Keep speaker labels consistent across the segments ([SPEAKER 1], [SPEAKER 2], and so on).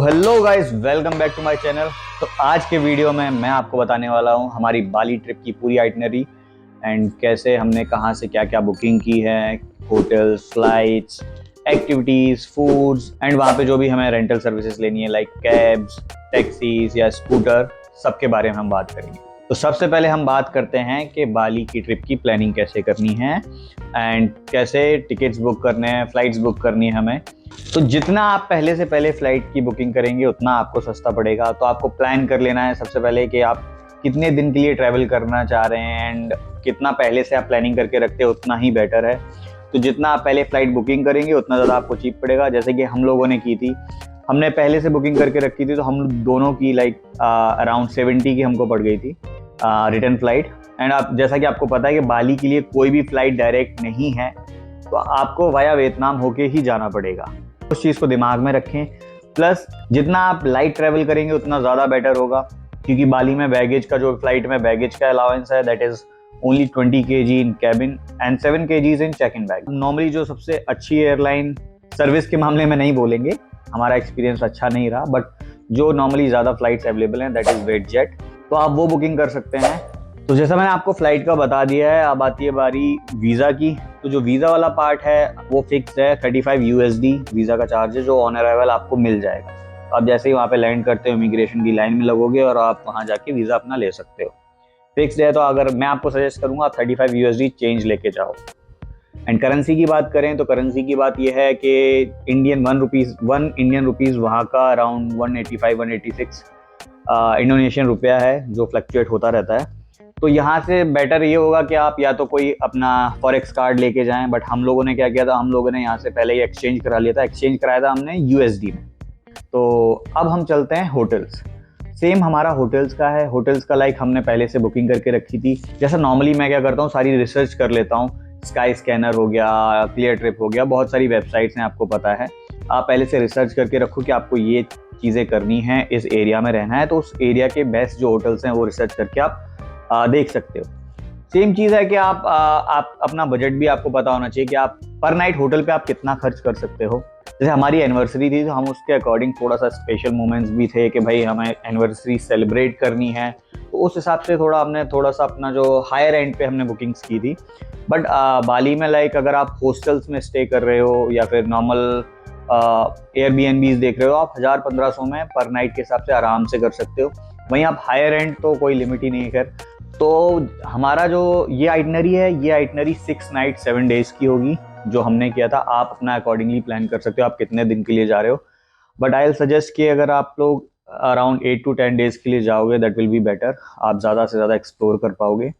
[SPEAKER 1] Hello guys, welcome back to my channel. तो आज के वीडियो में मैं आपको बताने वाला हूं हमारी बाली ट्रिप की पूरी आइटनरी एंड कैसे हमने कहां से क्या क्या बुकिंग की है, hotels, flights, activities, foods and वहां पे जो भी हमें रेंटल सर्विसेज लेनी है लाइक कैब्स, टैक्सीज या स्कूटर, सबके बारे में हम बात करेंगे। तो सबसे पहले हम बात करते हैं कि बाली की ट्रिप की प्लानिंग कैसे करनी है एंड कैसे टिकट्स बुक करने हैं, फ्लाइट्स बुक करनी है हमें। तो जितना आप पहले से पहले फ्लाइट की बुकिंग करेंगे उतना आपको सस्ता पड़ेगा। तो आपको प्लान कर लेना है सबसे पहले कि आप कितने दिन के लिए ट्रैवल करना चाह रहे हैं एंड कितना पहले से आप प्लानिंग करके रखते हैं उतना ही बेटर है। तो जितना आप पहले फ्लाइट बुकिंग करेंगे उतना ज़्यादा आपको चीप पड़ेगा। जैसे कि हम लोगों ने की थी, हमने पहले से बुकिंग करके रखी थी, तो हम दोनों की लाइक अराउंड 70 की हमको पड़ गई थी रिटर्न फ्लाइट। एंड आप जैसा कि आपको पता है कि बाली के लिए कोई भी फ्लाइट डायरेक्ट नहीं है, तो आपको वाया वियतनाम होके ही जाना पड़ेगा। उस चीज़ को दिमाग में रखें। प्लस जितना आप लाइट ट्रैवल करेंगे उतना ज़्यादा बेटर होगा, क्योंकि बाली में बैगेज का जो फ्लाइट में बैगेज का अलाउंस है that is only 20 kg in cabin and 7 kg in check in bag. Normally जो सबसे अच्छी एयरलाइन, सर्विस के मामले में नहीं बोलेंगे, हमारा एक्सपीरियंस अच्छा नहीं रहा, बट जो नॉर्मली ज़्यादा फ्लाइट्स अवेलेबल हैं दैट इज़ वेट जेट, तो आप वो बुकिंग कर सकते हैं। तो जैसा मैंने आपको फ्लाइट का बता दिया है, अब आती है बारी वीज़ा की। तो जो वीज़ा वाला पार्ट है वो फिक्स है, 35 USD वीज़ा का चार्ज है, जो ऑन अराइवल आपको मिल जाएगा। तो आप जैसे ही वहाँ पे लैंड करते हो इमिग्रेशन की लाइन में लगोगे और आप वहाँ जाके वीज़ा अपना ले सकते हो। फिक्स है, तो अगर मैं आपको सजेस्ट करूँगा आप 35 USD चेंज लेके जाओ। एंड करेंसी की बात करें तो करेंसी की बात यह है कि वन इंडियन रुपीज़ वहाँ का अराउंड 185-186 इंडोनेशियन रुपया है, जो फ्लक्चुएट होता रहता है। तो यहाँ से बेटर ये होगा कि आप या तो कोई अपना फॉरेक्स कार्ड लेके जाएं, बट हम लोगों ने क्या किया था, हम लोगों ने यहाँ से पहले ही एक्सचेंज करा लिया था। एक्सचेंज कराया था हमने USD में। तो अब हम चलते हैं होटल्स। सेम हमारा होटल्स का है। होटल्स का लाइक हमने पहले से बुकिंग करके रखी थी। जैसा नॉर्मली मैं क्या करता हूँ, सारी रिसर्च कर लेता हूँ। स्काई स्कैनर हो गया, क्लियर ट्रिप हो गया, बहुत सारी वेबसाइट्स हैं, आपको पता है। आप पहले से रिसर्च करके रखो कि आपको ये चीज़ें करनी है, इस एरिया में रहना है, तो उस एरिया के बेस्ट जो होटल्स हैं वो रिसर्च करके आप देख सकते हो। सेम चीज़ है कि आप अपना बजट भी आपको पता होना चाहिए कि आप पर नाइट होटल पे आप कितना खर्च कर सकते हो। जैसे हमारी एनिवर्सरी थी, तो हम उसके अकॉर्डिंग थोड़ा सा स्पेशल मोमेंट्स भी थे कि भाई हमें एनिवर्सरी सेलिब्रेट करनी है, तो उस हिसाब से हमने थोड़ा सा अपना जो हायर एंड पे हमने बुकिंग्स की थी। बट बाली में लाइक अगर आप हॉस्टल्स में स्टे कर रहे हो या फिर नॉर्मल एयरबीएनबीज देख रहे हो, आप 1000-1500 में पर नाइट के हिसाब से आराम से कर सकते हो। वहीं आप हायर एंड तो कोई लिमिट ही नहीं है। तो हमारा जो ये आइटनरी है, ये आइटनरी 6 नाइट 7 डेज की होगी जो हमने किया था। आप अपना अकॉर्डिंगली प्लान कर सकते हो आप कितने दिन के लिए जा रहे हो। बट आई विल सजेस्ट कि अगर आप लोग अराउंड 8 to 10 डेज के लिए जाओगे दैट विल बी बेटर। आप ज़्यादा से ज़्यादा एक्सप्लोर कर पाओगे।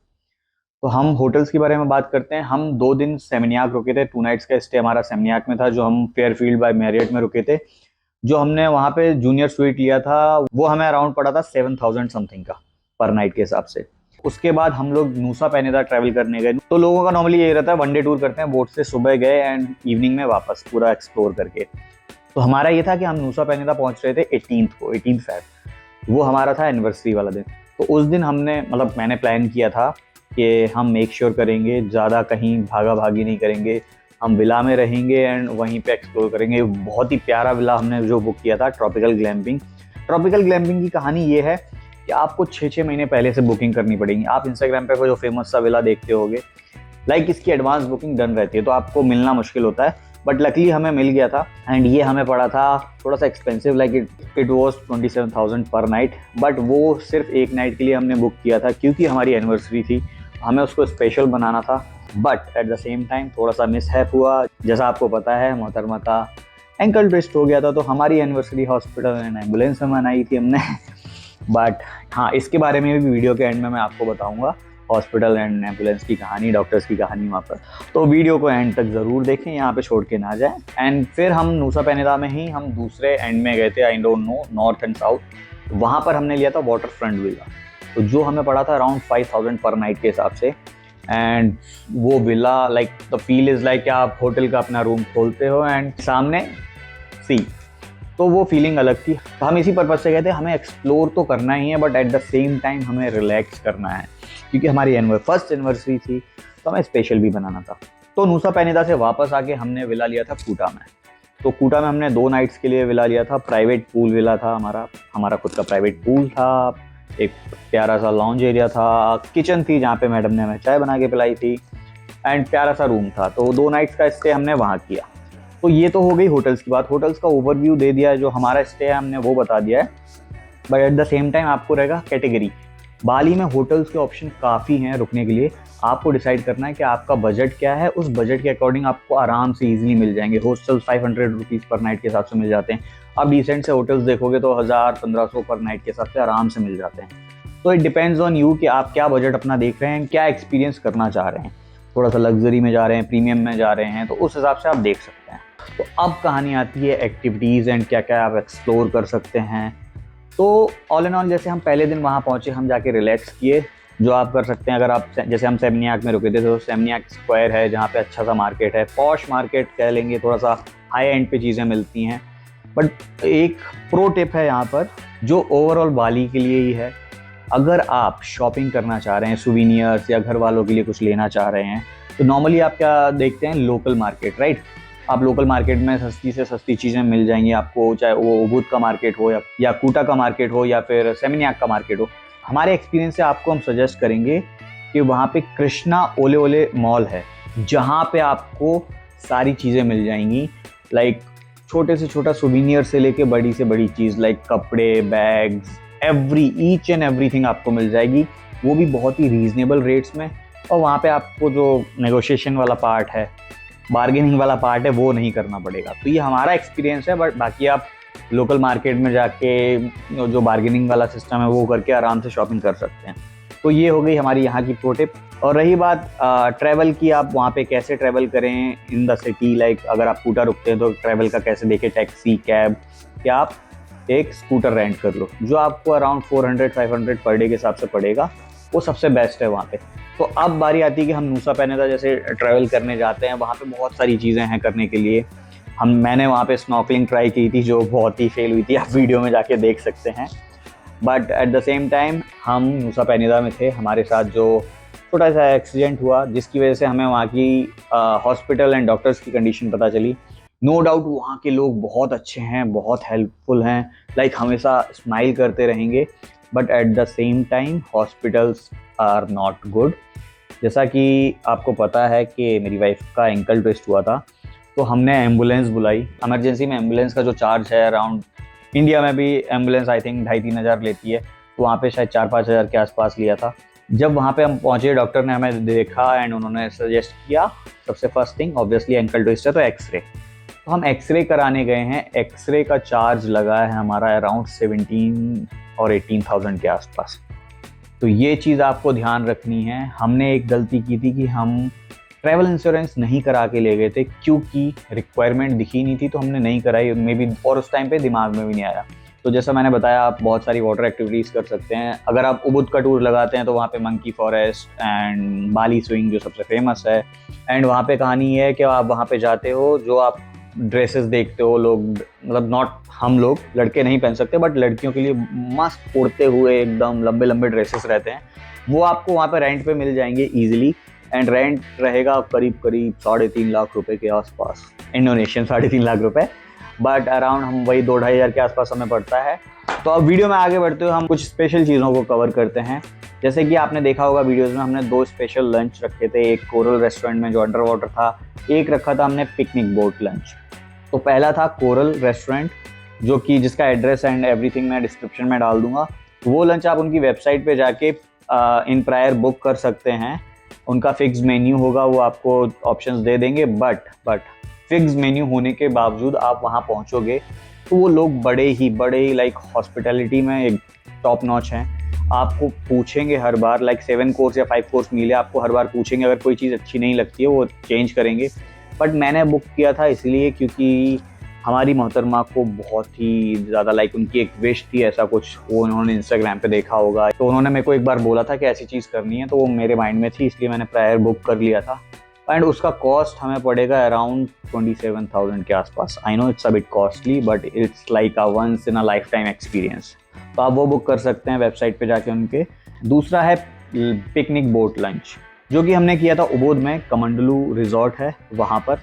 [SPEAKER 1] तो हम होटल्स के बारे में बात करते हैं। हम 2 दिन सेमिनियाक रुके थे। 2 नाइट्स का स्टे हमारा सेमिनियाक में था, जो हम फेयरफील्ड बाय मैरियट में रुके थे। जो हमने वहाँ पे जूनियर स्वीट लिया था वो हमें अराउंड पड़ा था 7000 समथिंग का पर नाइट के हिसाब से। उसके बाद हम लोग नूसा पेनिदा ट्रैवल करने गए। तो लोगों का नॉर्मली ये रहता है, 1 डे टूर करते हैं, बोट से सुबह गए एंड इवनिंग में वापस पूरा एक्सप्लोर करके। तो हमारा ये था कि हम नूसा पेनिदा पहुंच रहे थे 18 फेब। वो हमारा था एनिवर्सरी वाला दिन। तो उस दिन हमने मैंने प्लान किया था कि हम मेक श्योर करेंगे ज़्यादा कहीं भागा भागी नहीं करेंगे, हम विला में रहेंगे एंड वहीं पे एक्सप्लोर करेंगे। बहुत ही प्यारा विला हमने जो बुक किया था, ट्रॉपिकल ग्लैम्पिंग। ट्रॉपिकल ग्लैम्पिंग की कहानी ये है कि आपको 6-6 महीने पहले से बुकिंग करनी पड़ेगी। आप इंस्टाग्राम पे जो फेमस सा विला देखते होगे, लाइक इसकी एडवांस बुकिंग डन रहती है, तो आपको मिलना मुश्किल होता है। बट लकीली हमें मिल गया था एंड ये हमें पड़ा था थोड़ा सा एक्सपेंसिव, लाइक इट वॉज 27,000 पर नाइट। बट वो सिर्फ एक नाइट के लिए हमने बुक किया था, क्योंकि हमारी एनिवर्सरी थी, हमें उसको स्पेशल बनाना था। But at the same time थोड़ा सा मिसहैप हुआ। जैसा आपको पता है, मोहतरमा का एंकल ट्विस्ट हो गया था, तो हमारी एनिवर्सरी हॉस्पिटल एंड एम्बुलेंस में मनाई थी हमने। बट हाँ, इसके बारे में भी वीडियो के एंड में मैं आपको बताऊंगा, हॉस्पिटल एंड एम्बुलेंस की कहानी, डॉक्टर्स की कहानी वहाँ पर। तो वीडियो को एंड तक ज़रूर देखें, यहाँ पे छोड़ के ना जाएं। एंड फिर हम नूसा पेनिदा में ही हम दूसरे एंड में गए थे, I don't know north and south. वहाँ पर हमने लिया था वाटर फ्रंट विला, तो जो हमें पड़ा था अराउंड 5000 पर नाइट के हिसाब से। एंड वो villa like the feel is like आप होटल का अपना रूम खोलते हो एंड सामने सी, तो वो फीलिंग अलग थी। तो हम इसी पर्पज से गए थे, हमें एक्सप्लोर तो करना ही है but at the same time हमें रिलैक्स करना है, क्योंकि हमारी फर्स्ट एनिवर्सरी थी, तो हमें स्पेशल भी बनाना था। तो नूसा पेनिदा से वापस आके हमने विला लिया था कूटा में। तो कूटा में हमने 2 नाइट्स के लिए विला लिया था। प्राइवेट पूल विला था हमारा खुद का प्राइवेट पूल था, एक प्यारा सा लॉन्ज एरिया था, किचन थी जहाँ पे मैडम ने हमें चाय बना के पिलाई थी, एंड प्यारा सा रूम था। तो 2 नाइट्स का स्टे हमने वहाँ किया। तो ये तो हो गई होटल्स की बात। होटल्स का ओवरव्यू दे दिया है, जो हमारा स्टे है हमने वो बता दिया है। But at the same time आपको रहेगा कैटेगरी। बाली में होटल्स के ऑप्शन काफ़ी हैं रुकने के लिए। आपको डिसाइड करना है कि आपका बजट क्या है, उस बजट के अकॉर्डिंग आपको आराम से इजीली मिल जाएंगे। हॉस्टल 500 रुपीज़ पर नाइट के हिसाब से मिल जाते हैं। आप डिसेंट से होटल्स देखोगे तो 1000-1500 पर नाइट के हिसाब से आराम से मिल जाते हैं। तो इट डिपेंड्स ऑन यू कि आप क्या बजट अपना देख रहे हैं, क्या एक्सपीरियंस करना चाह रहे हैं। थोड़ा सा लग्जरी में जा रहे हैं, प्रीमियम में जा रहे हैं, तो उस हिसाब से आप देख सकते हैं। तो अब कहानी आती है एक्टिविटीज़ एंड क्या क्या आप एक्सप्लोर कर सकते हैं। तो ऑल एंड ऑल जैसे हम पहले दिन वहाँ पहुँचे, हम जाके रिलैक्स किए। जो आप कर सकते हैं, अगर आप जैसे हम सेमनियाक में रुके थे, तो सेमनियाक स्क्वायर है जहाँ पे अच्छा सा मार्केट है, पॉश मार्केट कह लेंगे, थोड़ा सा हाई एंड पे चीज़ें मिलती हैं। बट एक प्रो टिप है यहाँ पर जो ओवरऑल बाली के लिए ही है। अगर आप शॉपिंग करना चाह रहे हैं, सुवीनियर्स या घर वालों के लिए कुछ लेना चाह रहे हैं, तो नॉर्मली आप क्या देखते हैं, लोकल मार्केट, राइट। आप लोकल मार्केट में सस्ती से सस्ती चीज़ें मिल जाएंगी आपको, चाहे वो उबुद का मार्केट हो या कूटा का मार्केट हो या फिर सेमनियाक का मार्केट हो। हमारे एक्सपीरियंस से आपको हम सजेस्ट करेंगे कि वहाँ पे कृष्णा ओले ओले मॉल है, जहाँ पे आपको सारी चीज़ें मिल जाएंगी। लाइक छोटे से छोटा सुवीनियर से लेके बड़ी से बड़ी चीज़, लाइक कपड़े, बैग्स, ईच एंड एवरीथिंग आपको मिल जाएगी, वो भी बहुत ही रीजनेबल रेट्स में। और वहाँ पे आपको जो नेगोशिएशन वाला पार्ट है, बार्गेनिंग वाला पार्ट है, वो नहीं करना पड़ेगा। तो ये हमारा एक्सपीरियंस है। बट बाकी आप लोकल मार्केट में जाके जो बार्गेनिंग वाला सिस्टम है वो करके आराम से शॉपिंग कर सकते हैं। तो ये हो गई हमारी यहाँ की प्रो टिप। और रही बात ट्रैवल की, आप वहाँ पे कैसे ट्रैवल करें इन द सिटी, लाइक अगर आप कूटा रुकते हैं तो ट्रैवल का कैसे देखें, टैक्सी, कैब, या आप एक स्कूटर रेंट कर लो, जो आपको अराउंड 400-500 पर डे के हिसाब से पड़ेगा, वो सबसे बेस्ट है वहाँ पे। तो अब बारी आती है कि हम नूसा पेनिदा जैसे ट्रैवल करने जाते हैं। वहाँ पे बहुत सारी चीज़ें हैं करने के लिए। मैंने वहाँ पे स्नॉर्कलिंग ट्राई की थी, जो बहुत ही फेल हुई थी, आप वीडियो में जाके देख सकते हैं। But at the same time हम नूसा पेनिदा में थे, हमारे साथ जो छोटा सा एक्सीडेंट हुआ, जिसकी वजह से हमें वहाँ की हॉस्पिटल एंड डॉक्टर्स की कंडीशन पता चली। नो डाउट वहाँ के लोग बहुत अच्छे हैं, बहुत हेल्पफुल हैं, लाइक हमेशा स्माइल करते रहेंगे। But at the same time hospitals are not good. जैसा कि आपको पता है कि मेरी वाइफ का एंकल ट्विस्ट हुआ था, तो हमने एम्बुलेंस बुलाई। इमरजेंसी में एम्बुलेंस का जो चार्ज है अराउंड, इंडिया में भी एम्बुलेंस आई थिंक 2,500-3 हज़ार लेती है, तो वहाँ पे शायद 4-5 हज़ार के आसपास लिया था। जब वहाँ पे हम पहुँचे, डॉक्टर ने हमें देखा एंड उन्होंने सजेस्ट किया, सबसे first thing obviously ankle twist है तो एक्सरे। तो हम एक्सरे कराने गए हैं। एक्सरे का चार्ज लगा है हमारा अराउंड 17 और 18,000 के आसपास। तो ये चीज़ आपको ध्यान रखनी है। हमने एक गलती की थी कि हम ट्रैवल इंश्योरेंस नहीं करा के ले गए थे, क्योंकि रिक्वायरमेंट दिखी नहीं थी, तो हमने नहीं कराई मे बी, और उस टाइम पे दिमाग में भी नहीं आया। तो जैसा मैंने बताया, आप बहुत सारी वाटर एक्टिविटीज़ कर सकते हैं। अगर आप उबुद का टूर लगाते हैं तो वहाँ पे monkey forest and Bali swing जो सबसे फेमस है। एंड वहाँ पे कहानी है कि आप वहाँ पे जाते हो, जो आप ड्रेसेस देखते हो, लोग मतलब नॉट हम लोग लड़के नहीं पहन सकते, बट लड़कियों के लिए मस्त उड़ते हुए एकदम लंबे लंबे ड्रेसेस रहते हैं, वो आपको वहाँ पे रेंट पे मिल जाएंगे ईजिली। एंड रेंट रहेगा करीब 3.5 लाख रुपए के आसपास, इंडोनेशियन 3.5 लाख रुपए, बट अराउंड हम वही 2-2.5 हज़ार के आसपास हमें पड़ता है। तो अब वीडियो में आगे बढ़ते हुए हम कुछ स्पेशल चीज़ों को कवर करते हैं। जैसे कि आपने देखा होगा वीडियोज़ में, हमने 2 स्पेशल लंच रखे थे। एक कोरल रेस्टोरेंट में जो अंडर वाटर था, एक रखा था हमने पिकनिक बोट लंच। तो पहला था कोरल रेस्टोरेंट, जो कि जिसका एड्रेस एंड एवरीथिंग मैं डिस्क्रिप्शन में डाल दूंगा। वो लंच आप उनकी वेबसाइट पे जाके इन प्रायर बुक कर सकते हैं। उनका फिक्स मेन्यू होगा, वो आपको ऑप्शंस दे देंगे। बट फिक्स मेन्यू होने के बावजूद आप वहाँ पहुँचोगे तो वो लोग बड़े ही लाइक हॉस्पिटैलिटी में एक टॉप नॉच हैं। आपको पूछेंगे हर बार, लाइक 7 कोर्स या 5 कोर्स मील है, आपको हर बार पूछेंगे, अगर कोई चीज़ अच्छी नहीं लगती है वो चेंज करेंगे। बट मैंने बुक किया था इसलिए क्योंकि हमारी मोहतरमा को बहुत ही ज़्यादा लाइक उनकी एक विश थी, ऐसा कुछ वो उन्होंने इंस्टाग्राम पे देखा होगा, तो उन्होंने मेरे को एक बार बोला था कि ऐसी चीज़ करनी है, तो वो मेरे माइंड में थी, इसलिए मैंने प्रायर बुक कर लिया था। एंड उसका कॉस्ट हमें पड़ेगा अराउंड 27,000 के आसपास। I know it's a bit costly, but it's like a once in a life time experience. तो आप वो बुक कर सकते हैं वेबसाइट पे जाके उनके। दूसरा है पिकनिक बोट लंच, जो कि हमने किया था उबुद में, कमंडलू रिजॉर्ट है वहाँ पर।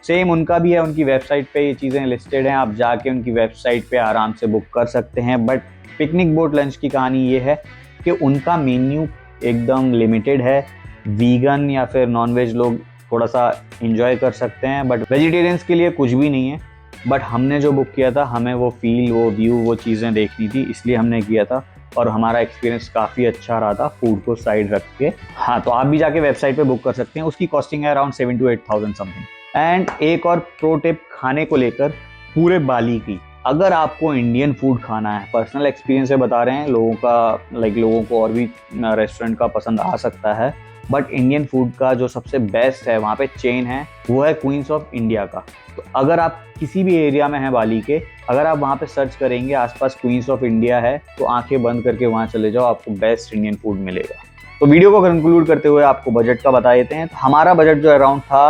[SPEAKER 1] सेम उनका भी है, उनकी वेबसाइट पे ये चीज़ें लिस्टेड हैं, आप जाके उनकी वेबसाइट पे आराम से बुक कर सकते हैं। बट पिकनिक बोट लंच की कहानी ये है कि उनका मेन्यू एकदम लिमिटेड है, वीगन या फिर नॉनवेज लोग थोड़ा सा इंजॉय कर सकते हैं, बट वेजिटेरियंस के लिए कुछ भी नहीं है। बट हमने जो बुक किया था, हमें वो फील, वो व्यू, वो चीज़ें देखनी थी, इसलिए हमने किया था और हमारा एक्सपीरियंस काफ़ी अच्छा रहा था फूड को साइड रख के। हाँ, तो आप भी जाके वेबसाइट पे बुक कर सकते हैं, उसकी कॉस्टिंग है अराउंड 7 to 8,000 समथिंग। एंड एक और प्रो टिप खाने को लेकर पूरे बाली की, अगर आपको इंडियन फूड खाना है, पर्सनल एक्सपीरियंस से बता रहे हैं, लोगों का लोगों को और भी रेस्टोरेंट का पसंद आ सकता है, बट इंडियन फूड का जो सबसे बेस्ट है वहाँ पे चेन है, वो है क्वींस ऑफ इंडिया का। तो अगर आप किसी भी एरिया में हैं बाली के, अगर आप वहाँ पे सर्च करेंगे आसपास क्वींस ऑफ इंडिया है, तो आंखें बंद करके वहाँ चले जाओ, आपको बेस्ट इंडियन फूड मिलेगा। तो वीडियो को कंक्लूड करते हुए आपको बजट का बता देते हैं। तो हमारा बजट जो अराउंड था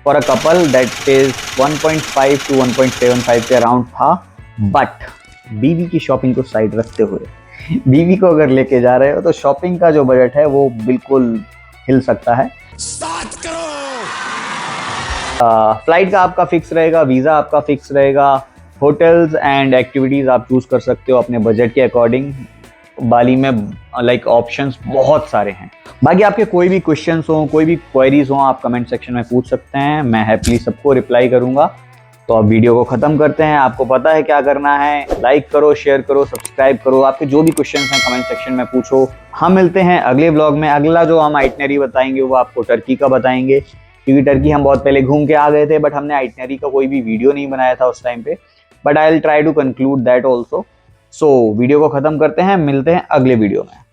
[SPEAKER 1] for a couple, that is 1.5 to 1.75 के अराउंड था। बट बीवी की शॉपिंग को साइड रखते हुए, बीवी को अगर लेके जा रहे हो तो शॉपिंग का जो बजट है वो बिल्कुल हिल सकता है। फ्लाइट का आपका फिक्स रहेगा, वीज़ा आपका फिक्स रहेगा, होटल्स एंड एक्टिविटीज़ आप चूज़ कर सकते हो अपने बजट के अकॉर्डिंग। बाली में ऑप्शंस बहुत सारे हैं। बाकी आपके कोई भी क्वेश्चंस हो, कोई भी क्वेरीज हो, आप कमेंट सेक्शन में पूछ सकते हैं, मैं हैप्पीली सबको रिप्लाई करूंगा। तो अब वीडियो को ख़त्म करते हैं। आपको पता है क्या करना है, लाइक करो, शेयर करो, सब्सक्राइब करो, आपके जो भी क्वेश्चंस हैं कमेंट सेक्शन में पूछो। हम मिलते हैं अगले व्लॉग में। अगला जो हम आइटनरी बताएंगे वो आपको टर्की का बताएंगे, क्योंकि टर्की हम बहुत पहले घूम के आ गए थे, बट हमने आइटनरी का कोई भी वीडियो नहीं बनाया था उस टाइम पे। But I will try to conclude that also. So video को ख़त्म करते हैं, मिलते हैं अगले वीडियो में।